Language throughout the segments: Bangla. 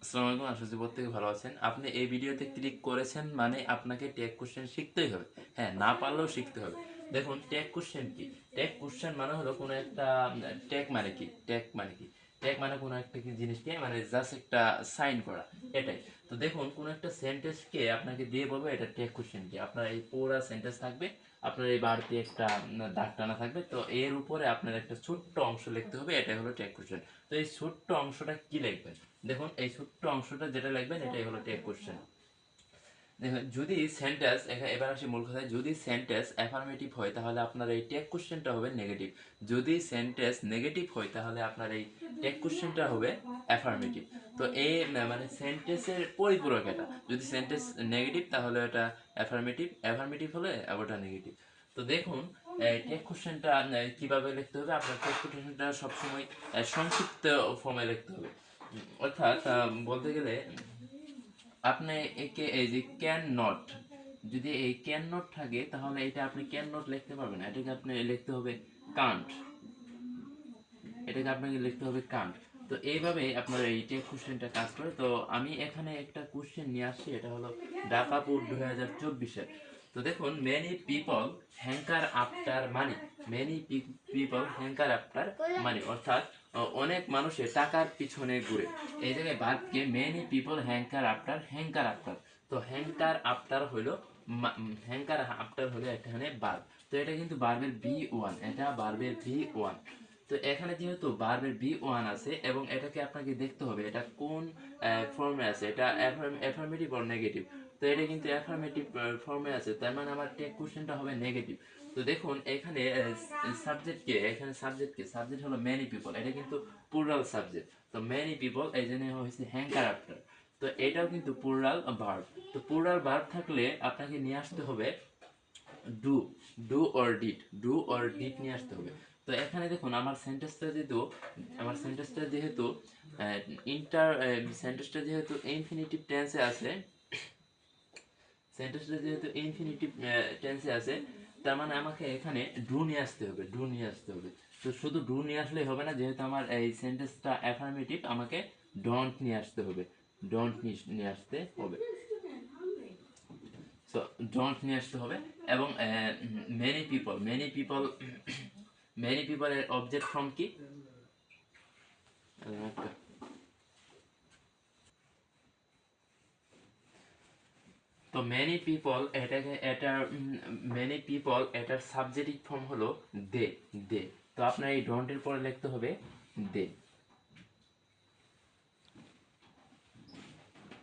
আসসালামু আলাইকুম, আশা করি প্রত্যেকে ভালো আছেন। আপনি এই ভিডিওতে ক্লিক করেছেন মানে আপনাকে ট্যাগ কোশ্চেন শিখতেই হবে। হ্যাঁ, না পারলেও শিখতে হবে। দেখুন, ট্যাগ কোশ্চেন কি? ট্যাগ কোশ্চেন মানে হলো কোনো একটা ট্যাগ মানে কি? ট্যাগ মানে কি? ট্যাগ মানে কোনো একটা কি জিনিসকে মানে জাস্ট একটা সাইন করা, এটাই। তো দেখুন, কোনো একটা সেন্টেন্সকে আপনাকে দিয়ে বলবো এটা ট্যাগ কোশ্চেন কি। আপনার এই পুরো সেন্টেন্স থাকবে, আপনার এই বাড়তি একটা দাগ টানা থাকবে, তো এর উপরে আপনার একটা ছোট্ট অংশ লিখতে হবে, এটাই হলো ট্যাগ কোশ্চেন। তো এই ছোট্ট অংশটা কি লিখবেন? দেখুন, এই ছোট্ট অংশটা যেটা লিখবেন এটাই হলো ট্যাগ কোশ্চেন। দেখুন, যদি সেন্টেন্স, এবার আসি মূল কথায়, যদি সেন্টেন্স অ্যাফার্মেটিভ হয় তাহলে আপনার এই ট্যাগ কোশ্চেনটা হবে নেগেটিভ। যদি সেন্টেন্স নেগেটিভ হয় তাহলে আপনার এই ট্যাগ কোশ্চেনটা হবে অ্যাফার্মেটিভ। তো এই মানে সেন্টেন্সের পরিপূরক এটা। যদি সেন্টেন্স নেগেটিভ তাহলে এটা অ্যাফার্মেটিভ, অ্যাফার্মেটিভ হলে ওটা নেগেটিভ। তো দেখুন, ট্যাগ কোশ্চেনটা কিভাবে লিখতে হবে। আপনার ট্যাগ কোশ্চেনটা সবসময় সংক্ষিপ্ত ফর্মে লিখতে হবে। অর্থাৎ বলতে গেলে আপনি একে এই যে ক্যান নট, যদি এই ক্যান নট থাকে তাহলে এটা আপনি ক্যান নট লিখতে পারবেন না, এটাকে আপনি লিখতে হবে কান্ট, এটাকে আপনাকে লিখতে হবে কান্ট। তো এইভাবে আপনার এই টেক কোশ্চেনটা কাজ করে। তো আমি এখানে একটা কোশ্চেন নিয়ে আসছি, এটা হলো ঢাকা বোর্ড 2024-এর। তো দেখুন, many people hanker after money, many people hanker after money, অর্থাৎ অনেক মানুষের টাকার পিছনে ঘুরে। এই জায়গায় ভার্বকে মেনি পিপল হ্যাঙ্কার আফটার। তো হ্যাঙ্কার আফটার হইলো হ্যাঙ্কার আফটার হলো এখানে ভার্ব। তো এটা কিন্তু ভার্বের V1, এটা ভার্বের V1। তো এখানে যেহেতু ভার্বের V1 আছে এবং এটাকে আপনাকে দেখতে হবে এটা কোন ফর্মে আছে, এটা অ্যাফার্মেটিভ অর নেগেটিভ। তো এটা কিন্তু অ্যাফার্মেটিভ ফর্মে আছে, তার মানে আমার টেক কোশ্চেনটা হবে নেগেটিভ। তো দেখুন, এখানে সাবজেক্ট হলো মেনি পিপল, এটা কিন্তু প্লুরাল সাবজেক্ট। তো মেনি পিপল এই জন্য হয়েছে হ্যাঙ্কার আফটার। তো এটাও কিন্তু প্লুরাল ভার্ব। তো প্লুরাল ভার্ব থাকলে আপনাকে নিয়ে আসতে হবে ডু, ডু অর ডিড নিয়ে আসতে হবে। তো এখানে দেখুন, আমার সেন্টেন্সটা যেহেতু ইন্টার সেন্টেন্সটা যেহেতু ইনফিনিটিভ টেন্সে আছে, তার মানে আমাকে এখানে ডু নিয়ে আসতে হবে, তো শুধু ডু নিয়ে আসলেই হবে না, যেহেতু আমার এই সেন্টেন্সটা অ্যাফার্মেটিভ, আমাকে ডোন্ট নিয়ে আসতে হবে, ডোন্ট নিয়ে আসতে হবে। সো ডোন্ট নিয়ে আসতে হবে। এবং মেনি পিপলের অবজেক্ট ফর্ম কি? তো মেনি পিপল এটার সাবজেক্টিভ ফর্ম হলো দে, দে। তো আপনার এই ডোন্টের পরে লিখতে হবে দে।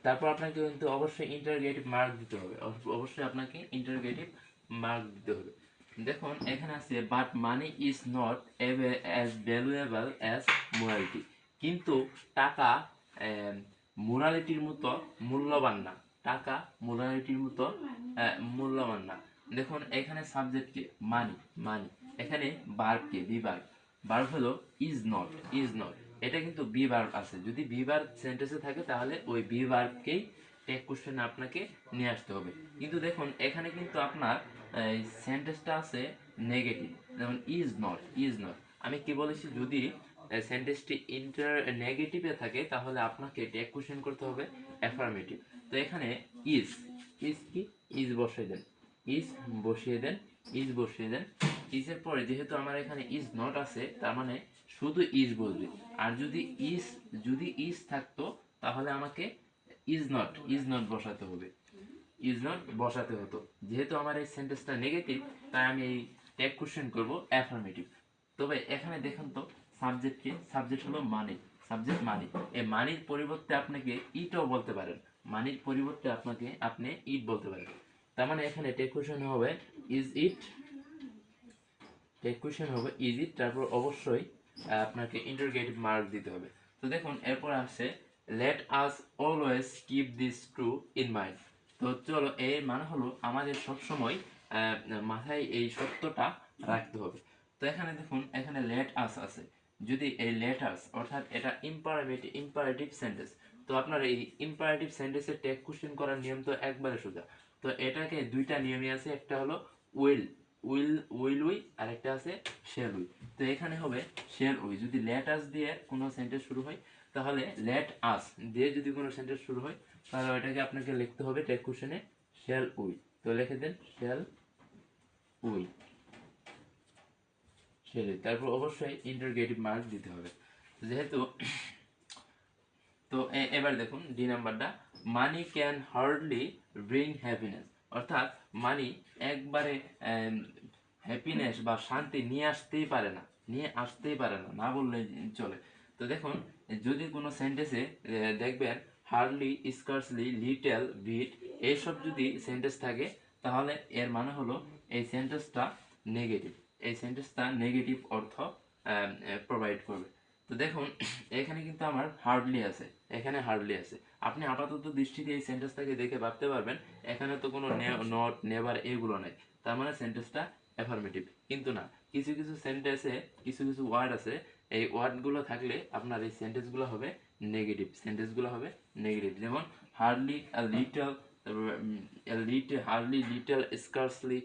তারপর আপনাকে কিন্তু অবশ্যই ইন্টারোগেটিভ মার্ক দিতে হবে, অবশ্যই আপনাকে ইন্টারোগেটিভ মার্ক দিতে হবে। দেখুন, এখানে আছে but money is not as valuable as morality, কিন্তু টাকা মোরালিটির মতো মূল্যবান না, টাকা মোরালিটির মতো মূল্যবান না। দেখুন, এখানে সাবজেক্ট কে? মানি, মানি। এখানে verb K? Be verb. Verb হলো ইজ নট। এটা কিন্তু বি ভার্ব আছে, যদি বি ভার্ব সেন্টেন্সে থাকে তাহলে ওই বি ভার্বকেই টেক কোশ্চেনে আপনাকে নিয়ে আসতে হবে। কিন্তু দেখুন, এখানে কিন্তু আপনার এই সেন্টেন্সটা আছে নেগেটিভ, যেমন ইজ নট। আমি কি বলেছি, যদি সেন্টেন্সটি নেগেটিভে থাকে তাহলে আপনাকে টেক কোশ্চেন করতে হবে অ্যাফার্মেটিভ। তো এখানে ইজ, ইজ কি? ইজ বসিয়ে দেন, ইজ বসিয়ে দেন, ইজ বসিয়ে দেন। ইজের পরে যেহেতু আমার এখানে ইজ নট আছে, তার মানে শুধু ইজ বলবে। আর যদি ইজ থাকতো তাহলে আমাকে ইজ নট বসাতে হতো। যেহেতু আমার এই সেন্টেন্সটা নেগেটিভ, তাই আমি এই ট্যাগ কোশ্চেন করব অ্যাফার্মেটিভ। তবে এখানে দেখুন তো, সাবজেক্ট হলো মানি, সাবজেক্ট মানি। এই মানির পরিবর্তে আপনাকে ইটও বলতে পারেন, মানির পরিবর্তে আপনি ইট বলতে পারেন। তার মানে এখানে ট্যাগ কোশ্চেন হবে ইজ ইট, তারপর অবশ্যই আপনাকে ইন্টারোগেটিভ মার্ক দিতে হবে। তো দেখুন, এরপর আসছে let us always keep this true in mind. তো চলো, এর মানে হলো আমাদের সবসময় মাথায় এই সত্যটা রাখতে হবে। তো এখানে দেখুন, এখানে লেট আস আছে, যদি এই লেট আস অর্থাৎ এটা ইম্পারেটিভ সেন্টেন্স। তো আপনার এই ইম্পারেটিভ সেন্টেন্সের টেক কোশ্চেন করার নিয়ম তো একবারে সোজা। তো এটাকে দুইটা নিয়মই আছে, একটা হলো উইল উই আর একটা আছে শেল উই। তো এখানে হবে শেল উই, যদি লেটাস দিয়ে কোনো সেন্টেন্স শুরু হয় তাহলে লেট আস দিয়ে যদি কোনো সেন্টেন্স শুরু হয় তাহলে ওইটাকে আপনাকে লিখতে হবে টেক কোশ্চেনে শ্যাল উই। তো লিখে দেন শ্যাল উই, তারপর অবশ্যই ইন্টারোগেটিভ মার্ক দিতে হবে যেহেতু। তো এবার দেখুন ডি নাম্বারটা, money can hardly bring happiness, অর্থাৎ মানি একবারে হ্যাপিনেস বা শান্তি নিয়ে আসতেই পারে না, না বললে চলে। তো দেখুন যদি কোনো সেন্টেন্সে দেখবেন হার্ডলি, স্কার্সলি, লিটল, বিট এইসব যদি সেন্টেন্স থাকে তাহলে এর মানে হলো এই সেন্টেন্সটা নেগেটিভ, এই সেন্টেন্সটা নেগেটিভ অর্থ প্রোভাইড করবে। তো দেখুন এখানে কিন্তু আমার হার্ডলি আছে, এখানে হার্ডলি আছে। আপনি আপাতত দৃষ্টিতে এই সেন্টেন্সটাকে দেখে ভাবতে পারবেন এখানে তো কোনো নট, নেভার এগুলো নাই, তার মানে সেন্টেন্সটা অ্যাফার্মেটিভ। কিন্তু না, কিছু কিছু সেন্টেন্সে কিছু কিছু ওয়ার্ড আছে, এই ওয়ার্ডগুলো থাকলে আপনার এই সেন্টেন্সগুলো হবে নেগেটিভ, সেন্টেন্সগুলো হবে নেগেটিভ। যেমন hardly, little, hardly, little, scarcely,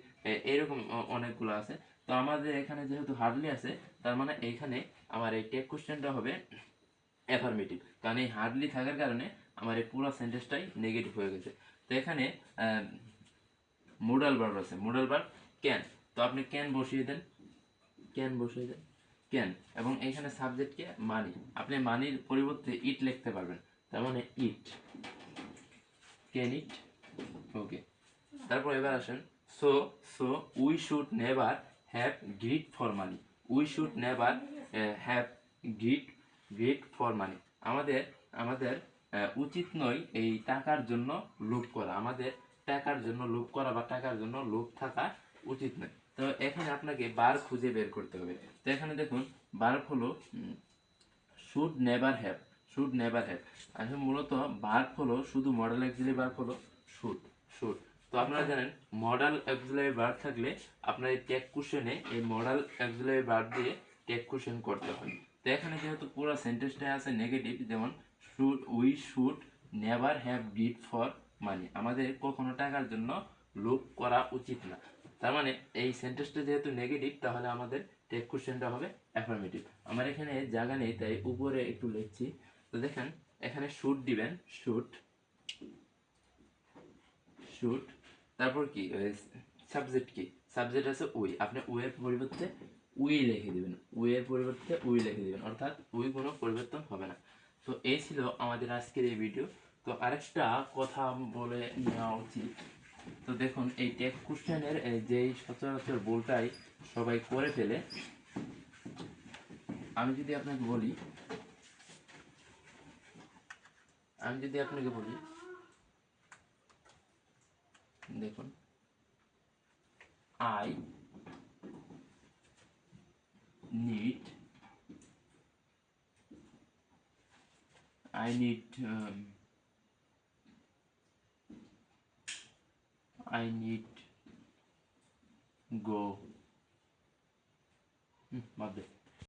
এরকম অনেকগুলো আছে। তো আমাদের এখানে যেহেতু হার্ডলি আছে তার মানে এইখানে আমার এই টেক কোশ্চেনটা হবে অ্যাফার্মেটিভ, কারণ এই হার্ডলি থাকার কারণে আমার এই পুরো সেন্টেন্সটাই নেগেটিভ হয়ে গেছে। তো এখানে মোডাল ভার্ব আছে, মোডাল ভার্ব ক্যান, তো আপনি ক্যান বসিয়ে দেন, ক্যান বসিয়ে দেন, ক্যান, এবং এখানে সাবজেক্টকে মানি, আপনি মানির পরিবর্তে ইট লিখতে পারবেন, তার মানে ইট, ক্যান ইট, ওকে। তারপর এবার আসেন, so so we should never have grid for money, we should never have grid grid for money, আমাদের আমাদের উচিত নয় এই টাকার জন্য লোভ করা, আমাদের টাকার জন্য লোভ করা বা টাকার জন্য লোভ থাকা উচিত নয়। তো এখানে আপনাকে বার খুঁজে বের করতে হবে। তো এখানে দেখুন বার্ব হলো should never have, should never have, আসলে মূলত ভার্ব হলো শুধু মডেল অক্সিলারি ভার্ব হলো শুড, শুড। তো আপনারা জানেন মডেল অক্সিলারি ভার্ব থাকলে আপনার এই টেক কোশ্চেনে এই মডেল অক্সিলারি ভার্ব দিয়ে টেক কোশ্চেন করতে হয়। তো এখানে যেহেতু পুরো সেন্টেন্সটা আছে নেগেটিভ, যেমন should, we should never have grid for money, আমাদের কখনো টাকার জন্য লোভ করা উচিত না। তার মানে এই সেন্টেন্সটা যেহেতু নেগেটিভ তাহলে আমাদের টেক কোশ্চেনটা হবে অ্যাফার্মেটিভ। আমার এখানে জায়গা নেই তাই উপরে একটু লিখছি। তো দেখেন এখানে শুড দিবেন, শুড, শুড, তারপর কি সাবজেক্ট, কি সাবজেক্ট আছে উই, আপনি উই এর পরিবর্তে উই লিখে দিবেন, উই এর পরিবর্তে উই লিখে দিবেন, অর্থাৎ উই কোনো পরিবর্তন হবে না। তো এই ছিল আমাদের আজকের এই ভিডিও। তো আরেকটা কথা বলে নেওয়া উচিত। তো দেখুন এই টেক কোশ্চেনের যেই সচরাচর ভুলটাই সবাই করে ফেলে, আমি যদি আপনাকে বলি, দেখুন I need, I need I need go বাদ দে